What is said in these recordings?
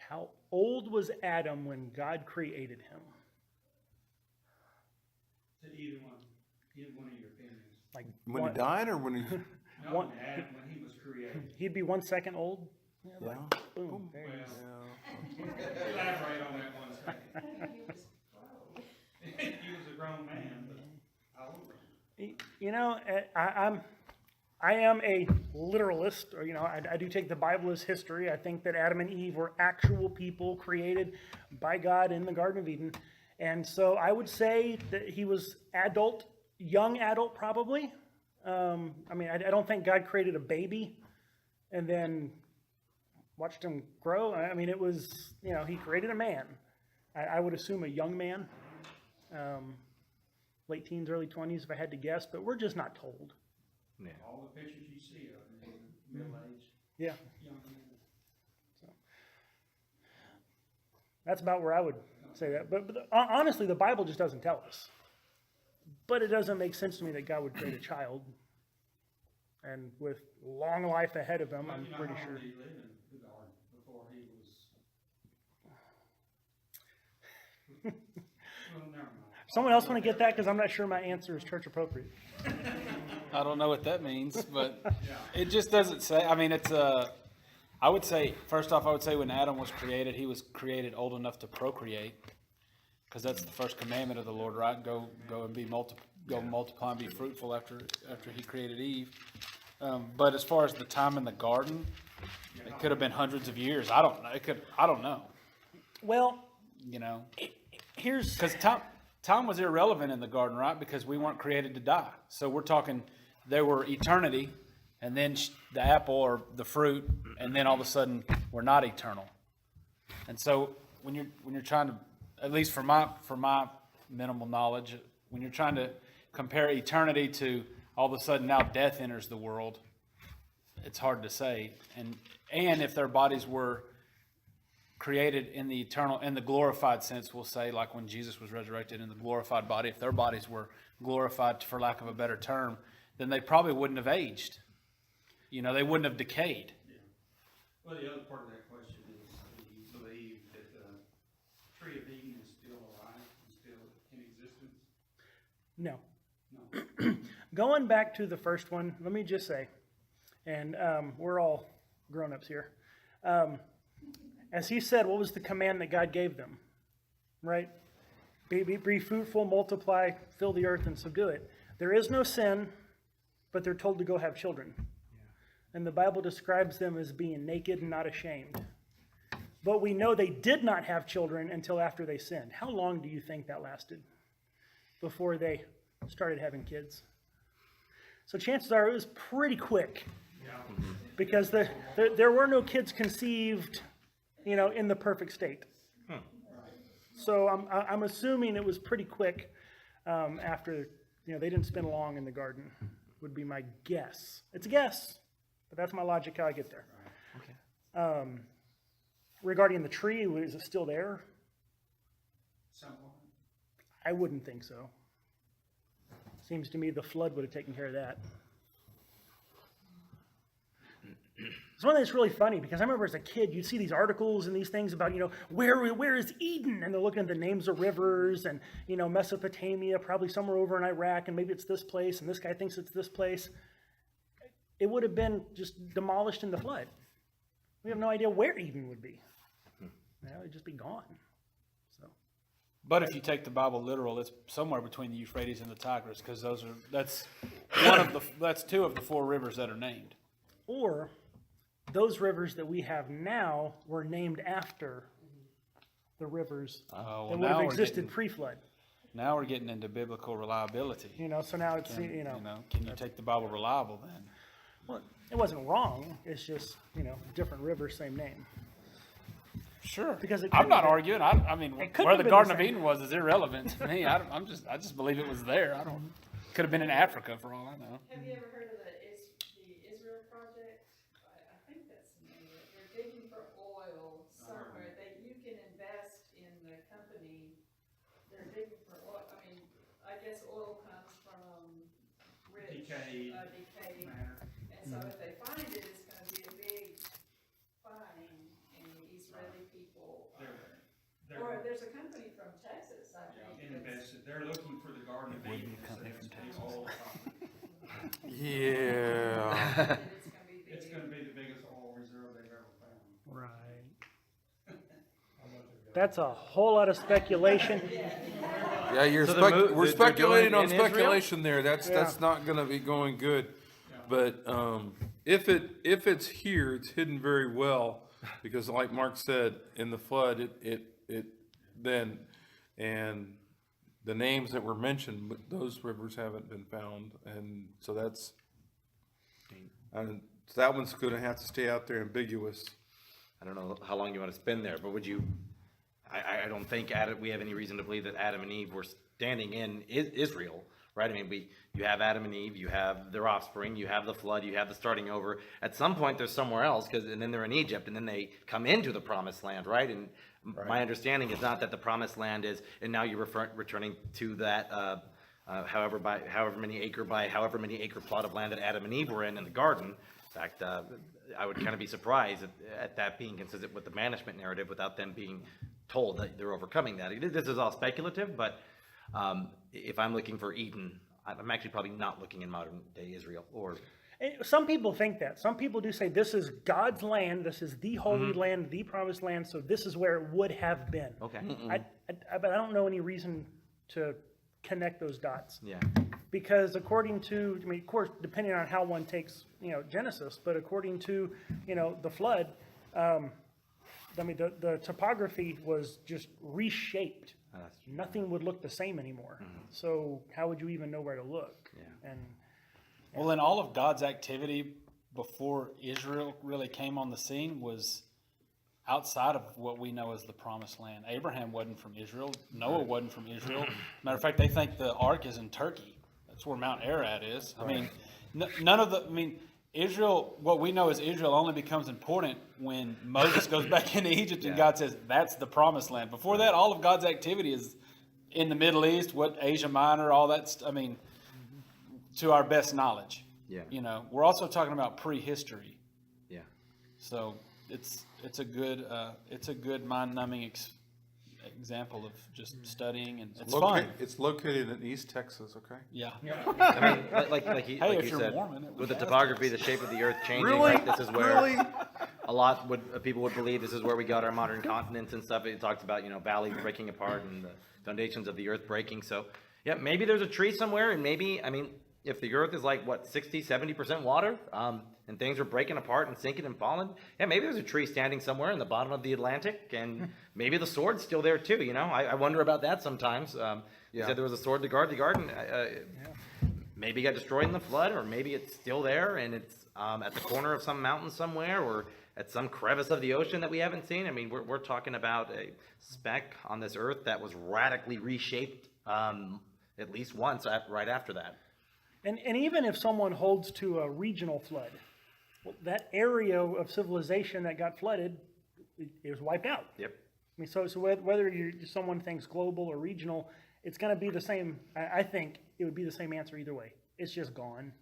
How old was Adam when God created him? To either one of your opinions. Like When one, he died or when he? No, One- Adam, when he was created. he'd be 1 second old. Yeah, Yeah. like, boom. There he is. Yeah. Elaborate on that 1 second. He was a grown man, but how old was he? You know, I am a literalist, or I do take the Bible as history. I think that Adam and Eve were actual people created by God in the Garden of Eden, and so I would say that he was young adult probably. I don't think God created a baby and then watched him grow. It was, he created a man. I would assume a young man, late teens, early 20s if I had to guess, but we're just not told. Yeah. All the pictures you see of him, middle-aged, Yeah, young man. so that's about where I would say that. But honestly, the Bible just doesn't tell us. But it doesn't make sense to me that God would create a child. And with long life ahead of him, But I'm you know, pretty how sure. long did he live in the garden before he was? Well, never mind. Someone else want to get that? Because I'm not sure my answer is church appropriate. I don't know what that means, but Yeah. it just doesn't say. I would say, first off, when Adam was created, he was created old enough to procreate, because that's the first commandment of the Lord, right? Go and go multiply and be fruitful after he created Eve. But as far as the time in the garden, it could have been hundreds of years. I don't know. I don't know. Well, You know, here's because time was irrelevant in the garden, right? Because we weren't created to die. So we're talking, there were eternity, and then the apple or the fruit, and then all of a sudden we're not eternal. And so when you're trying to, at least for my minimal knowledge, when you're trying to compare eternity to all of a sudden now death enters the world, it's hard to say. And if their bodies were created in the eternal, in the glorified sense, we'll say, like when Jesus was resurrected in the glorified body, if their bodies were glorified, for lack of a better term, then they probably wouldn't have aged. They wouldn't have decayed. Yeah. Well, the other part of that question is, do you believe that the tree of Eden is still alive and still in existence? no. No. Going back to the first one, let me just say, and we're all grown-ups here. As he said, what was the command that God gave them? Right? Be fruitful, multiply, fill the earth, and subdue it. There is no sin, but they're told to go have children. And the Bible describes them as being naked and not ashamed. But we know they did not have children until after they sinned. How long do you think that lasted before they started having kids? So chances are it was pretty quick, because there were no kids conceived, in the perfect state. So I'm assuming it was pretty quick after, they didn't spend long in the garden, would be my guess. It's a guess, but that's my logic how I get there. Okay. Regarding the tree, is it still there? Somewhat. I wouldn't think so. Seems to me the flood would have taken care of that. It's one that's really funny, because I remember as a kid, you'd see these articles and these things about, where is Eden? And they're looking at the names of rivers and, Mesopotamia, probably somewhere over in Iraq, and maybe it's this place, and this guy thinks it's this place. It would have been just demolished in the flood. We have no idea where Eden would be. It'd just be gone. So, But if you take the Bible literal, it's somewhere between the Euphrates and the Tigris, because that's two of the four rivers that are named. or those rivers that we have now were named after the rivers Oh, that well, would have now we're existed getting, pre-flood. now we're getting into biblical reliability. So now it's, Can you take the Bible reliable then? well, it wasn't wrong. It's just, different rivers, same name. Sure. Because it I'm couldn't not have arguing. I mean, It couldn't where have the been Garden the of same. Eden was is irrelevant to me. I just believe it was there. Could have been in Africa for all I know. Have you ever heard of the Israel Project? I think that's the name of it. They're digging for oil somewhere that you can invest in the company. They're digging for oil. I guess oil comes from rich Decayed decay. matter. And so if they find it, it's gonna be a big fine, and the Israeli people They're, or they're there's a company from Texas, I think. that's- invested, they're looking for the Garden of would be Eden. a company so from it's gonna be all top. Yeah. and it's gonna be It's big. gonna be the biggest oil reserve they've ever found. Right. That's a whole lot of speculation. Yeah, you're So the mo- we're they're speculating doing on it in Israel? speculation there. That's Yeah. not gonna be going good. But, if it's here, it's hidden very well, because like Mark said, in the flood, it then, and the names that were mentioned, but those rivers haven't been found, and so that's, and so that one's gonna have to stay out there ambiguous. I don't know how long you want to spend there, but would you, I don't think we have any reason to believe that Adam and Eve were standing in Israel, right? I mean, you have Adam and Eve, you have their offspring, you have the flood, you have the starting over. At some point, they're somewhere else, and then they're in Egypt, and then they come into the promised land, right? And my understanding is not that the promised land is, and now you're returning to that, however many acre plot of land that Adam and Eve were in the garden. In fact, I would kind of be surprised at that being consistent with the banishment narrative without them being told that they're overcoming that. This is all speculative, but if I'm looking for Eden, I'm actually probably not looking in modern day Israel or. Some people think that. Some people do say this is God's land, this is the holy land, the promised land, so this is where it would have been. Okay. But I don't know any reason to connect those dots. Yeah. Because according to, I mean, of course, depending on how one takes, Genesis, but according to, the flood, I mean, the topography was just reshaped. That's true. Nothing would look the same anymore. So how would you even know where to look? Yeah. And Well, and all of God's activity before Israel really came on the scene was outside of what we know as the promised land. Abraham wasn't from Israel. Noah wasn't from Israel. Matter of fact, they think the ark is in Turkey. That's where Mount Ararat is. I mean, Israel, what we know as Israel only becomes important when Moses goes back into Egypt and God says, that's the promised land. Before that, all of God's activity is in the Middle East, Asia Minor, all that, to our best knowledge. Yeah. We're also talking about prehistory. Yeah. So it's a good mind-numbing example of just studying, and it's fun. It's located in East Texas, okay? Yeah. I mean, like you if you're said, Mormon, it with the was topography, the shape of the earth changing, Really? right, this is where a lot people would believe this is where we got our modern continents and stuff. It talks about, valleys breaking apart and the foundations of the earth breaking. So, yeah, maybe there's a tree somewhere, and maybe, if the earth is like, 60, 70% water, and things are breaking apart and sinking and falling, yeah, maybe there's a tree standing somewhere in the bottom of the Atlantic, and maybe the sword's still there too, I wonder about that sometimes. You said there was a sword to guard the garden. Maybe it got destroyed in the flood, or maybe it's still there, and it's at the corner of some mountain somewhere, or at some crevice of the ocean that we haven't seen. We're talking about a speck on this earth that was radically reshaped at least once right after that. And even if someone holds to a regional flood, that area of civilization that got flooded, it was wiped out. Yep. I mean, so whether someone thinks global or regional, it's going to be the same. I think it would be the same answer either way. It's just gone.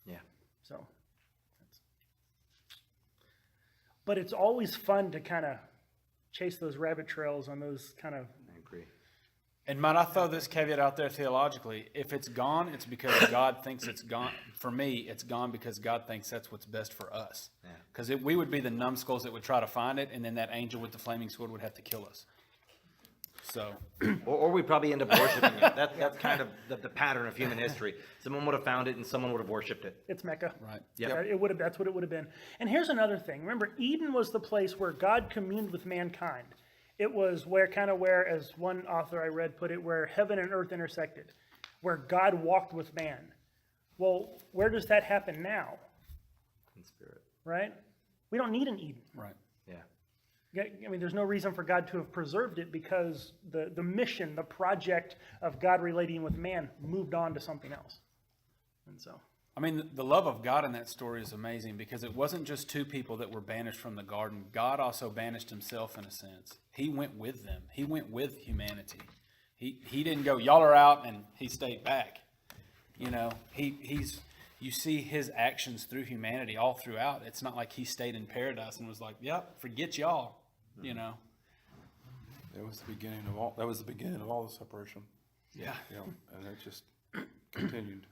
Yeah. So, but it's always fun to kind of chase those rabbit trails on those kind of. I agree. And might I throw this caveat out there theologically? If it's gone, it's because God thinks it's gone. For me, it's gone because God thinks that's what's best for us. Yeah. Because we would be the numbskulls that would try to find it, and then that angel with the flaming sword would have to kill us. So, Or we probably end up worshiping it. That's kind of the pattern of human history. Someone would have found it and someone would have worshipped it. It's Mecca. right. Yeah. It would have. That's what it would have been. And here's another thing. Remember, Eden was the place where God communed with mankind. It was where, as one author I read put it, where heaven and earth intersected, where God walked with man. Well, where does that happen now? In spirit. Right? We don't need an Eden. Right. Yeah. I mean, there's no reason for God to have preserved it because the mission, the project of God relating with man moved on to something else. And so. I mean, the love of God in that story is amazing because it wasn't just two people that were banished from the garden. God also banished himself in a sense. He went with them. He went with humanity. He didn't go, y'all are out, and he stayed back. He's you see his actions through humanity all throughout. It's not like he stayed in paradise and was like, yep, forget y'all, you know? That was the beginning of all the separation, Yeah. you know, and it just continued.